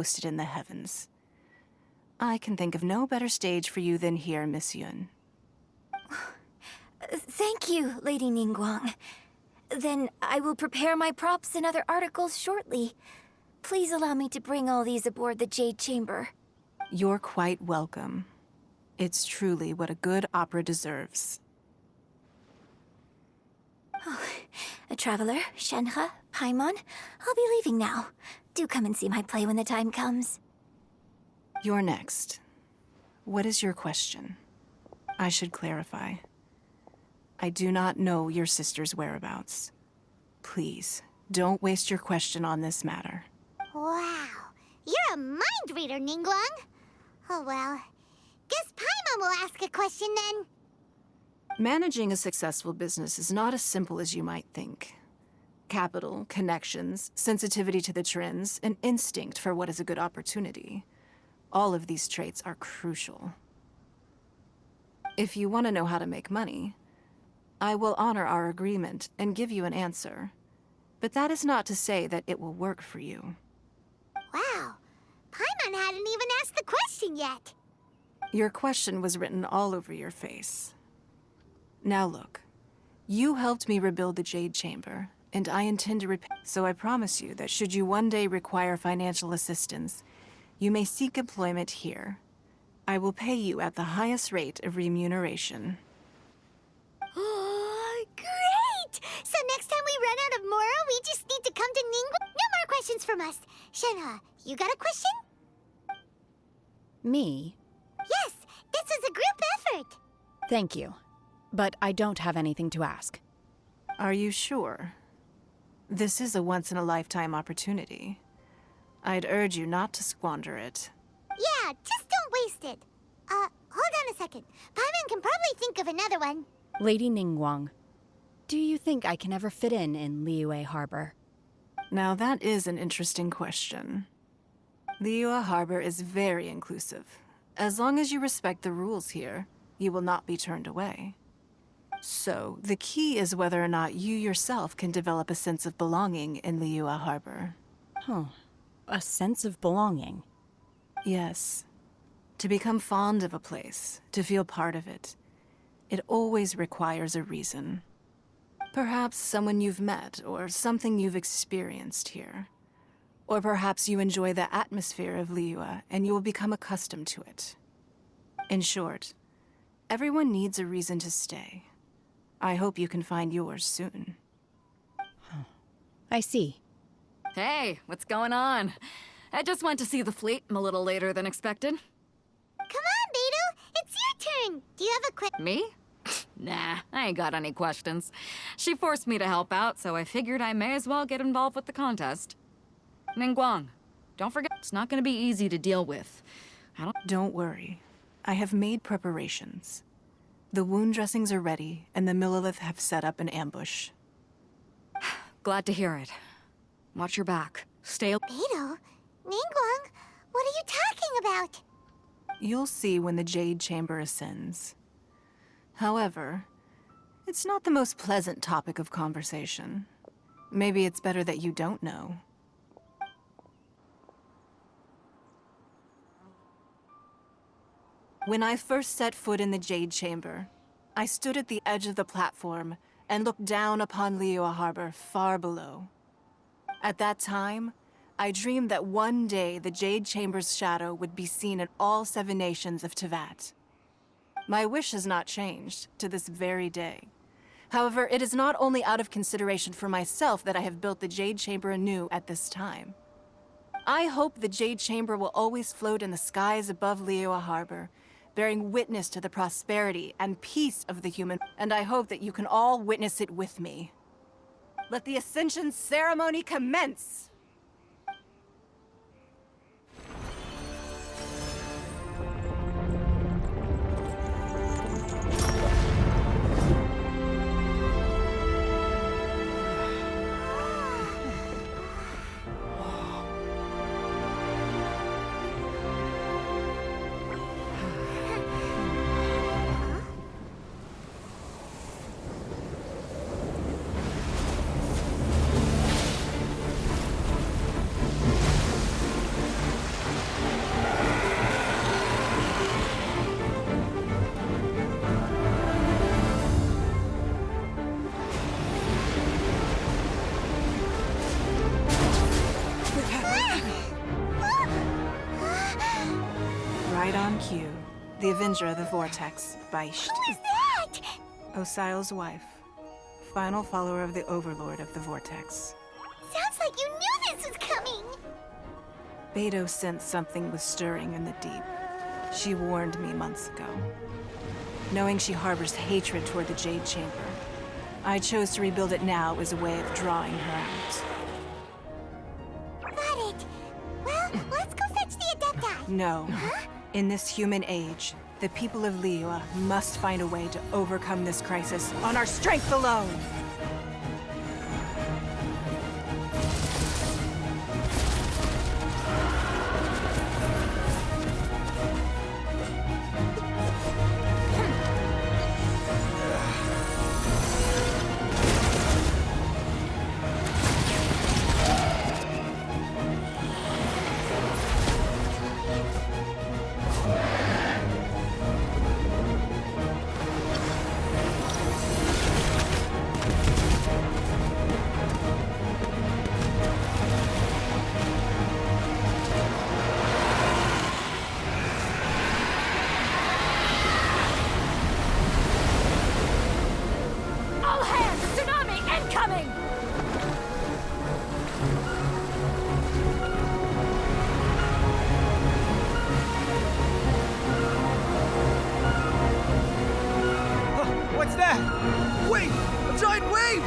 posted in the heavens. I can think of no better stage for you than here, Miss Yun. Thank you, Lady Ningguang. Then I will prepare my props and other articles shortly. Please allow me to bring all these aboard the Jade Chamber. You're quite welcome. It's truly what a good opera deserves. Oh, a traveler, Shenhe, Paimon, I'll be leaving now. Do come and see my play when the time comes. You're next. What is your question? I should clarify. I do not know your sister's whereabouts. Please, don't waste your question on this matter. Wow, you're a mind reader, Ningguang. Oh well, guess Paimon will ask a question then. Managing a successful business is not as simple as you might think. Capital, connections, sensitivity to the trends, and instinct for what is a good opportunity. All of these traits are crucial. If you want to know how to make money, I will honor our agreement and give you an answer. But that is not to say that it will work for you. Wow, Paimon hadn't even asked the question yet. Your question was written all over your face. Now look, you helped me rebuild the Jade Chamber, and I intend to repay. So I promise you that should you one day require financial assistance, you may seek employment here. I will pay you at the highest rate of remuneration. Oh, great! So next time we run out of Mora, we just need to come to Ningguang? No more questions from us. Shenhe, you got a question? Me? Yes, this is a group effort. Thank you. But I don't have anything to ask. Are you sure? This is a once-in-a-lifetime opportunity. I'd urge you not to squander it. Yeah, just don't waste it. Hold on a second. Paimon can probably think of another one. Lady Ningguang, do you think I can ever fit in Liyue Harbor? Now that is an interesting question. Liyue Harbor is very inclusive. As long as you respect the rules here, you will not be turned away. So, the key is whether or not you yourself can develop a sense of belonging in Liyue Harbor. Huh. A sense of belonging. Yes. To become fond of a place, to feel part of it, it always requires a reason. Perhaps someone you've met, or something you've experienced here. Or perhaps you enjoy the atmosphere of Liyue, and you will become accustomed to it. In short, everyone needs a reason to stay. I hope you can find yours soon. I see. Hey, what's going on? I just went to see the fleet a little later than expected. Come on, Beidou. It's your turn. Do you have a question? Me? Nah, I ain't got any questions. She forced me to help out, so I figured I may as well get involved with the contest. Ningguang, don't forget, it's not gonna be easy to deal with. Don't worry. I have made preparations. The wound dressings are ready, and the Millilith have set up an ambush. Glad to hear it. Watch your back. Stay. Beidou? Ningguang? What are you talking about? You'll see when the Jade Chamber ascends. However, it's not the most pleasant topic of conversation. Maybe it's better that you don't know. When I first set foot in the Jade Chamber, I stood at the edge of the platform and looked down upon Liyue Harbor far below. At that time, I dreamed that one day the Jade Chamber's shadow would be seen in all 7 nations of Teyvat. My wish has not changed to this very day. However, it is not only out of consideration for myself that I have built the Jade Chamber anew at this time. I hope the Jade Chamber will always float in the skies above Liyue Harbor, bearing witness to the prosperity and peace of the human, and I hope that you can all witness it with me. Let the Ascension ceremony commence! Right on cue. The Avenger of the Vortex, Beisht. Who is that? Osial's wife. Final follower of the Overlord of the Vortex. Sounds like you knew this was coming. Beidou sensed something was stirring in the deep. She warned me months ago. Knowing she harbors hatred toward the Jade Chamber, I chose to rebuild it now as a way of drawing her out. Got it. Well, let's go fetch the Adepti. No. In this human age, the people of Liyue must find a way to overcome this crisis on our strength alone! All hands! Tsunami incoming! What's that? Wait! A giant wave!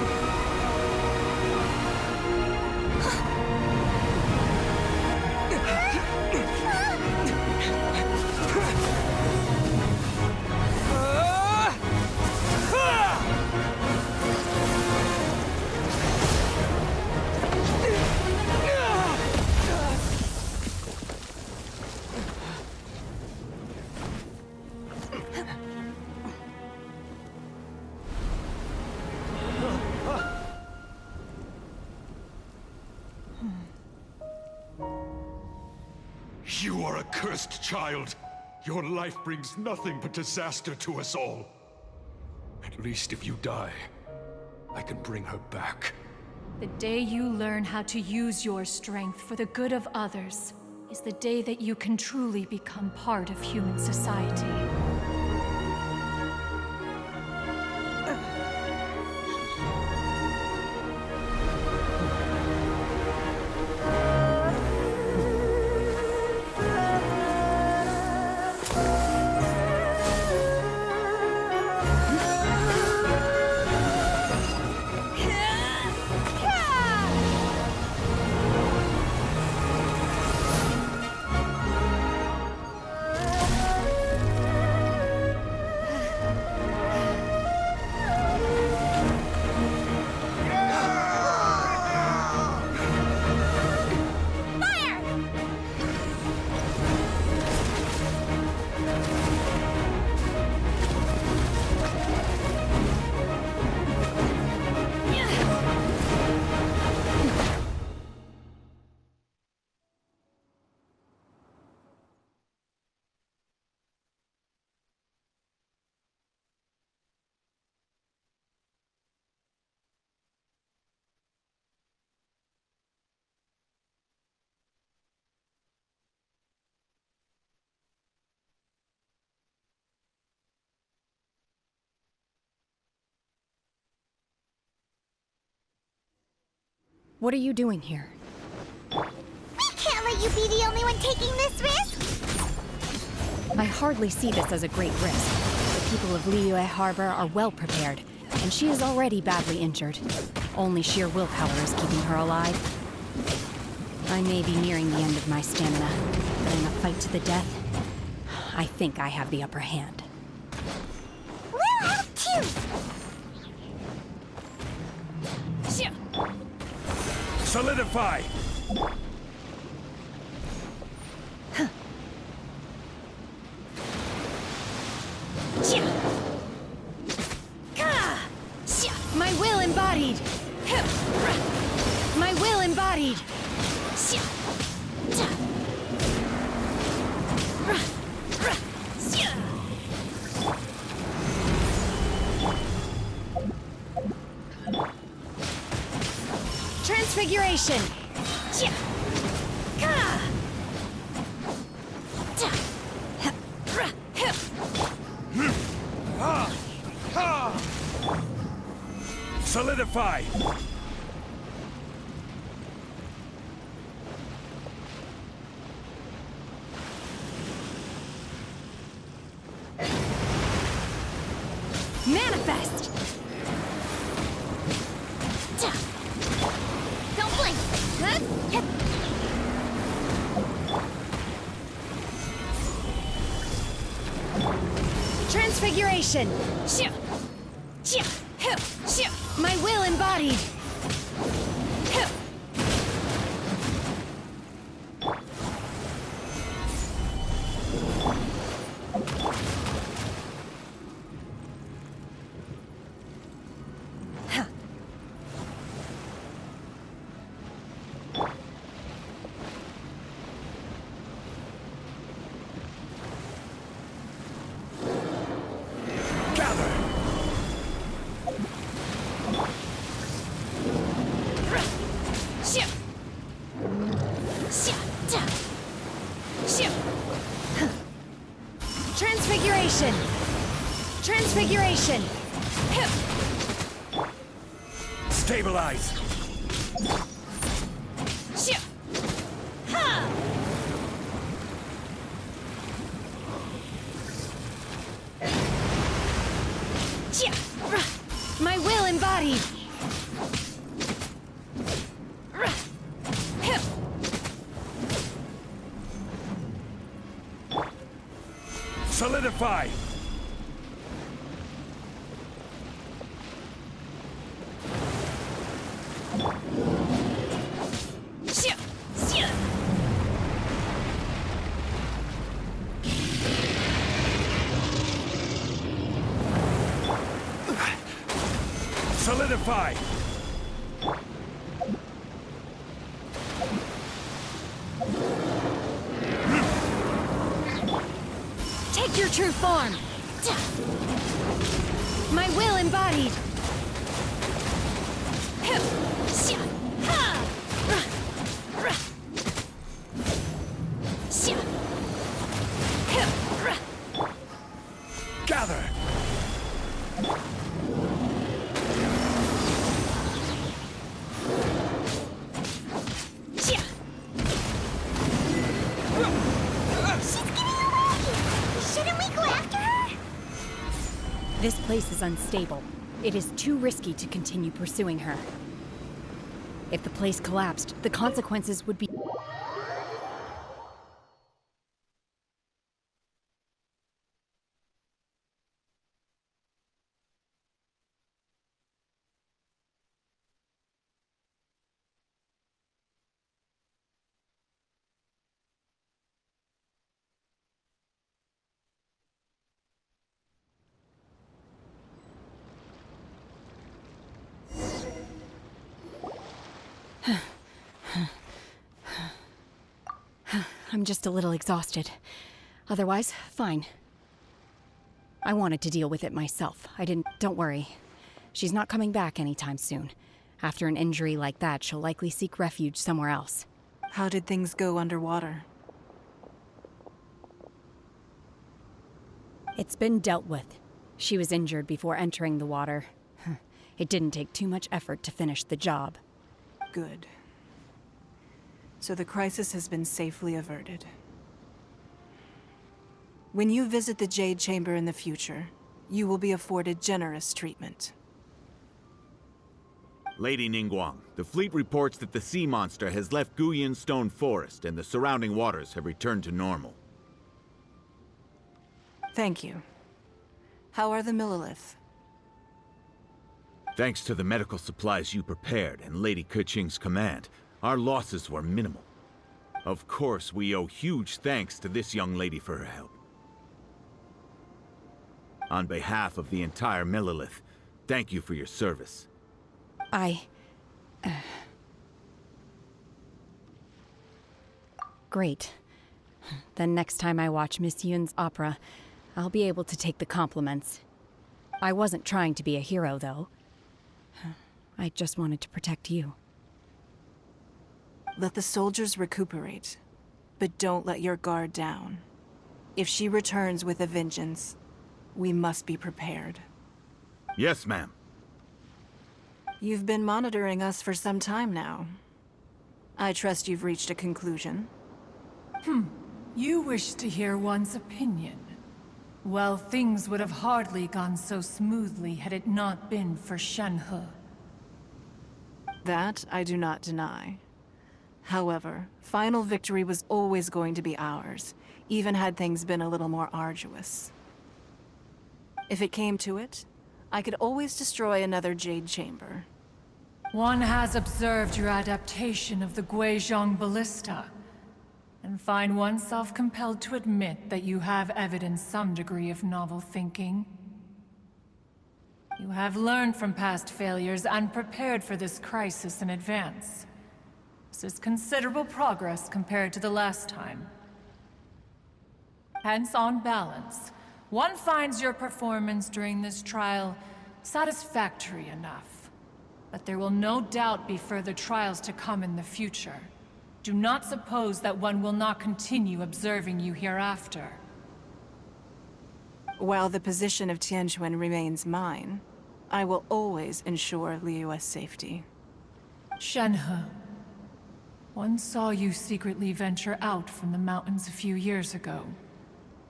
You are a cursed child. Your life brings nothing but disaster to us all. At least if you die, I can bring her back. The day you learn how to use your strength for the good of others is the day that you can truly become part of human society. What are you doing here? We can't let you be the only one taking this risk. I hardly see this as a great risk. The people of Liyue Harbor are well prepared, and she is already badly injured. Only sheer willpower is keeping her alive. I may be nearing the end of my stamina, but in a fight to the death, I think I have the upper hand. We'll help too. Solidify! My will embodied! My will embodied! Transfiguration! Solidify! Manifest! Don't blink! Transfiguration! My will embodied! Transfiguration! Transfiguration! Stabilize! My will embodied! Solidify! Solidify! Take your true form! My will embodied! Gather! Shouldn't we go after her? This place is unstable. It is too risky to continue pursuing her. If the place collapsed, the consequences would be... I'm just a little exhausted. Otherwise, fine. I wanted to deal with it myself. I didn't... Don't worry. She's not coming back anytime soon. After an injury like that, she'll likely seek refuge somewhere else. How did things go underwater? It's been dealt with. She was injured before entering the water. It didn't take too much effort to finish the job. Good. So the crisis has been safely averted. When you visit the Jade Chamber in the future, you will be afforded generous treatment. Lady Ningguang, the fleet reports that the sea monster has left Guyan Stone Forest and the surrounding waters have returned to normal. Thank you. How are the Millilith? Thanks to the medical supplies you prepared and Lady Keqing's command, our losses were minimal. Of course, we owe huge thanks to this young lady for her help. On behalf of the entire Millilith, thank you for your service. Great. Then next time I watch Miss Yun's opera, I'll be able to take the compliments. I wasn't trying to be a hero, though. I just wanted to protect you. Let the soldiers recuperate, but don't let your guard down. If she returns with a vengeance, we must be prepared. Yes, ma'am. You've been monitoring us for some time now. I trust you've reached a conclusion. You wish to hear one's opinion. Well, things would have hardly gone so smoothly had it not been for Shenhe. That I do not deny. However, final victory was always going to be ours, even had things been a little more arduous. If it came to it, I could always destroy another Jade Chamber. One has observed your adaptation of the Guizhong Ballista, and find oneself compelled to admit that you have evidenced some degree of novel thinking. You have learned from past failures and prepared for this crisis in advance. This is considerable progress compared to the last time. Hence, on balance, one finds your performance during this trial satisfactory enough. But there will no doubt be further trials to come in the future. Do not suppose that one will not continue observing you hereafter. While the position of Tianquan remains mine, I will always ensure Liyue's safety. Shenhe, one saw you secretly venture out from the mountains a few years ago,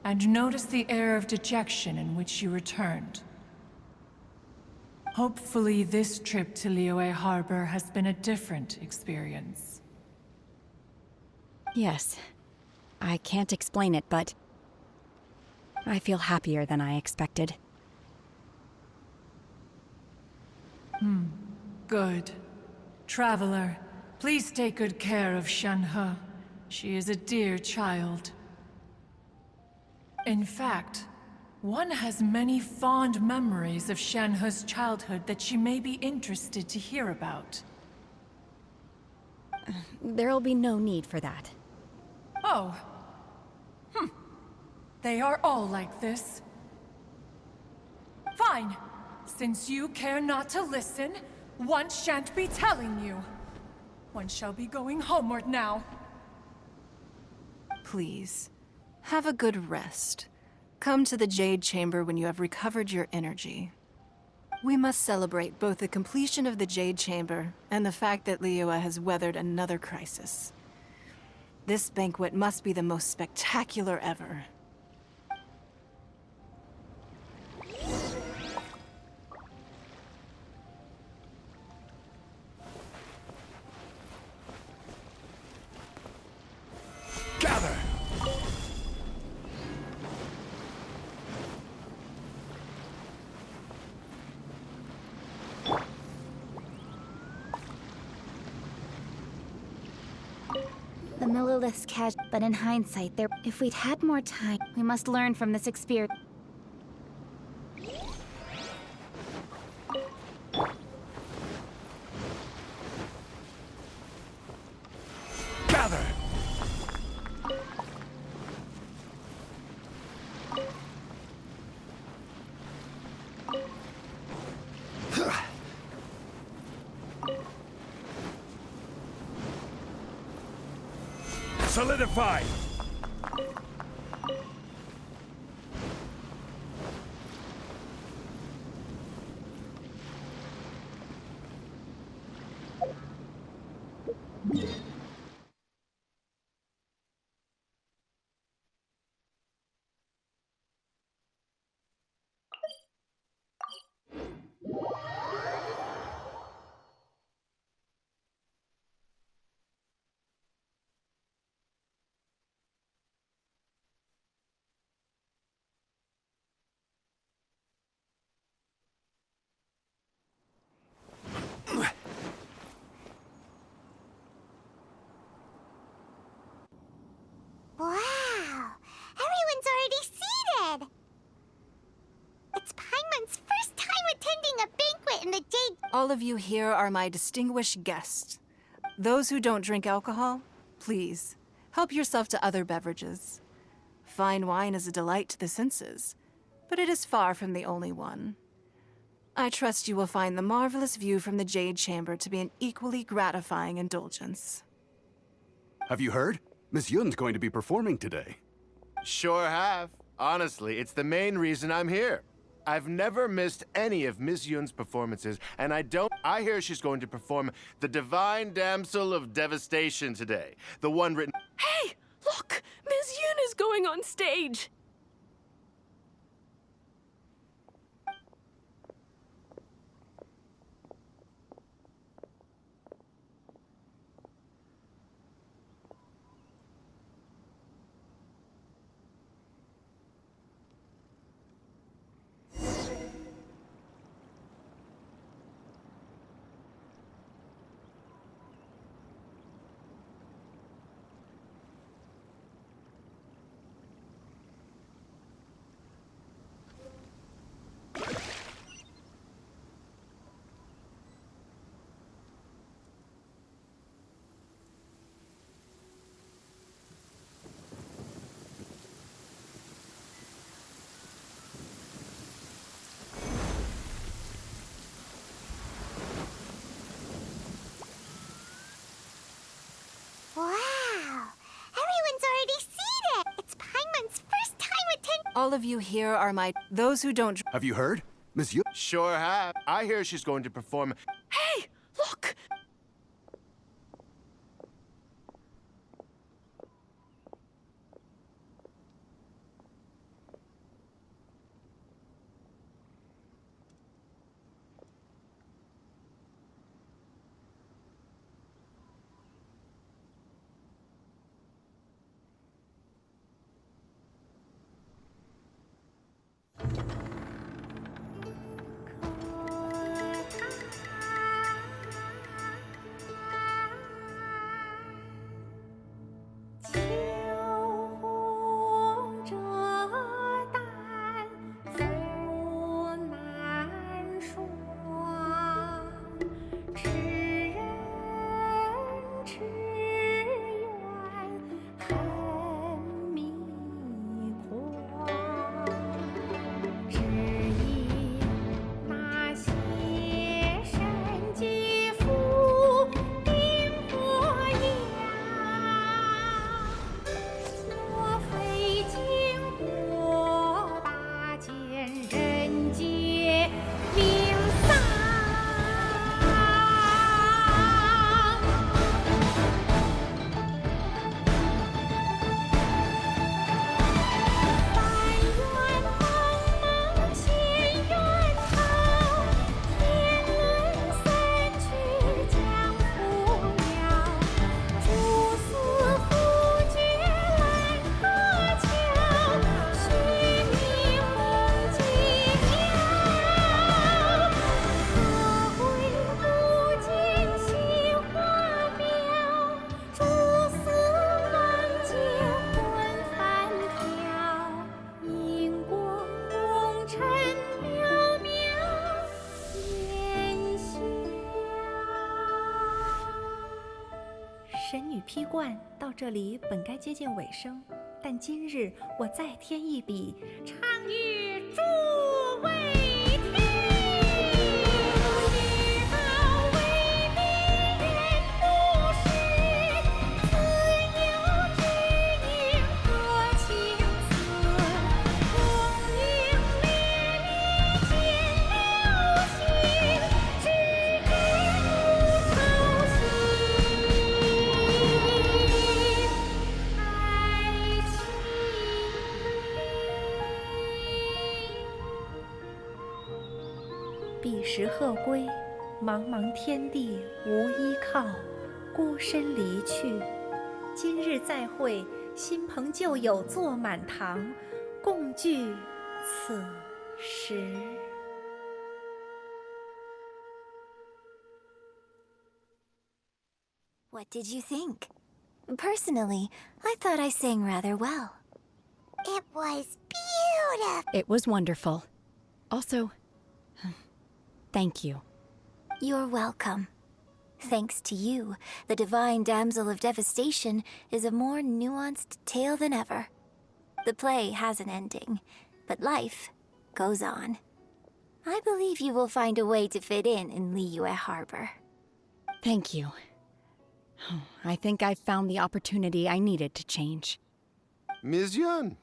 and noticed the air of dejection in which you returned. Hopefully this trip to Liyue Harbor has been a different experience. Yes. I can't explain it, but I feel happier than I expected. Good. Traveler, please take good care of Shenhe. She is a dear child. In fact, one has many fond memories of Shenhe's childhood that she may be interested to hear about. There'll be no need for that. Oh. They are all like this. Fine. Since you care not to listen, one shan't be telling you. One shall be going homeward now. Please, have a good rest. Come to the Jade Chamber when you have recovered your energy. We must celebrate both the completion of the Jade Chamber and the fact that Liyue has weathered another crisis. This banquet must be the most spectacular ever. Gather! The Millilith's cash, but in hindsight, if we'd had more time, we must learn from this experience. Gather! Solidify! Wow! Everyone's already seated! It's Paimon's first time attending a banquet in the Jade... All of you here are my distinguished guests. Those who don't drink alcohol, please, help yourself to other beverages. Fine wine is a delight to the senses, but it is far from the only one. I trust you will find the marvelous view from the Jade Chamber to be an equally gratifying indulgence. Have you heard? Miss Yun's going to be performing today. Sure have. Honestly, it's the main reason I'm here. I've never missed any of Miss Yun's performances, and I hear she's going to perform the Divine Damsel of Devastation today. The one written... Hey! Look! Ms. Yun is going on stage! Wow! Everyone's already seen it! It's Paimon's first time attending. All of you here are those who don't. Have you heard? Miss Yun? Sure have. I hear she's going to perform... Hey! Look!神女劈冠到这里本该接近尾声，但今日我再添一笔，唱与诸位听。知道为民人不是，自有知音何情此？红缨烈烈见了心，只知无愁心。彼时鹤归，茫茫天地无依靠，孤身离去。今日再会，新朋旧友坐满堂，共聚此时。What did you think? Personally, I thought I sang rather well. It was beautiful. It was wonderful. Also, thank you. You're welcome. Thanks to you, the Divine Damsel of Devastation is a more nuanced tale than ever. The play has an ending, but life goes on. I believe you will find a way to fit in Liyue Harbor. Thank you. I think I've found the opportunity I needed to change. Ms. Yun,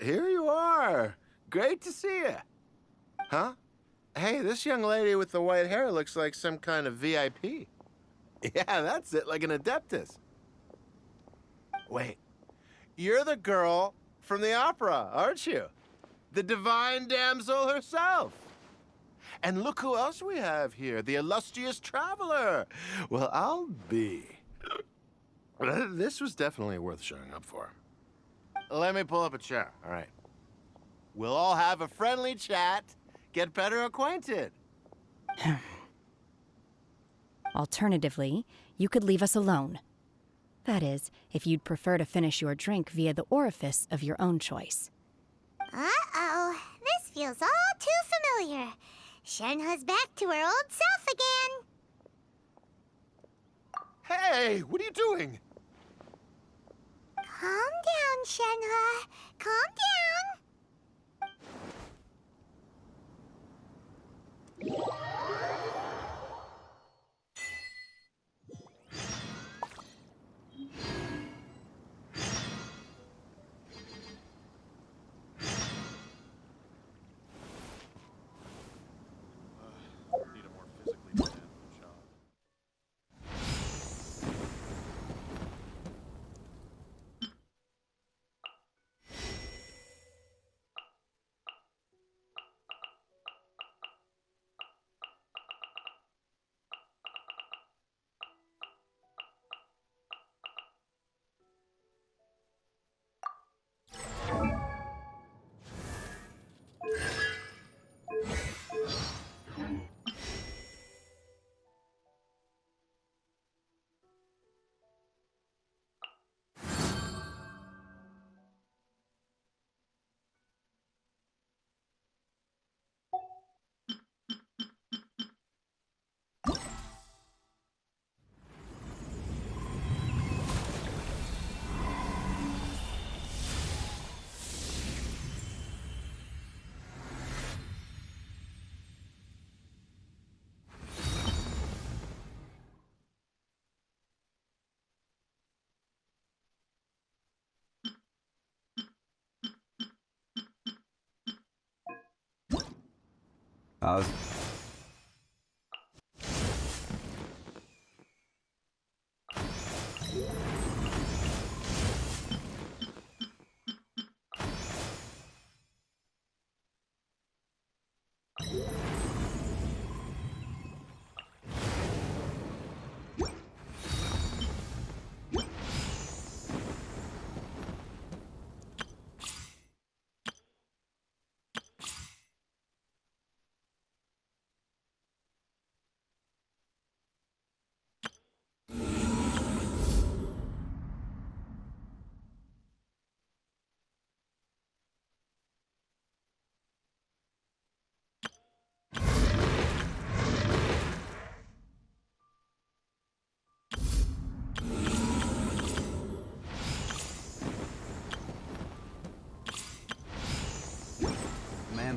here you are. Great to see you. Huh? Hey, this young lady with the white hair looks like some kind of VIP. Yeah, that's it, like an Adeptus. Wait, you're the girl from the opera, aren't you? The divine damsel herself. And look who else we have here, the illustrious traveler. Well, I'll be. This was definitely worth showing up for. Let me pull up a chair, all right. We'll all have a friendly chat, get better acquainted. Alternatively, you could leave us alone. That is, if you'd prefer to finish your drink via the orifice of your own choice. Uh-oh, this feels all too familiar. Shenhe's back to her old self again. Hey, what are you doing? Calm down, Shenhe. Calm down. Need a more physically demanding job.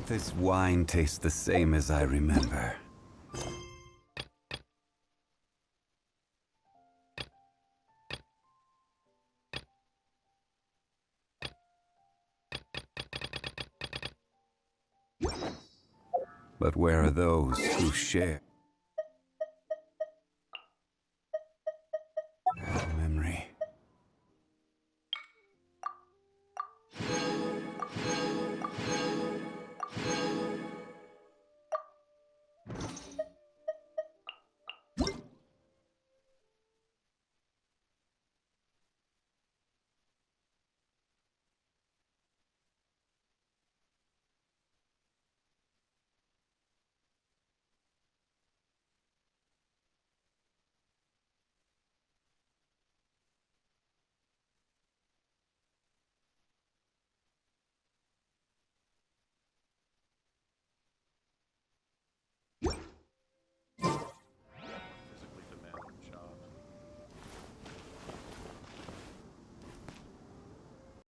This wine tastes the same as I remember. But where are those who share?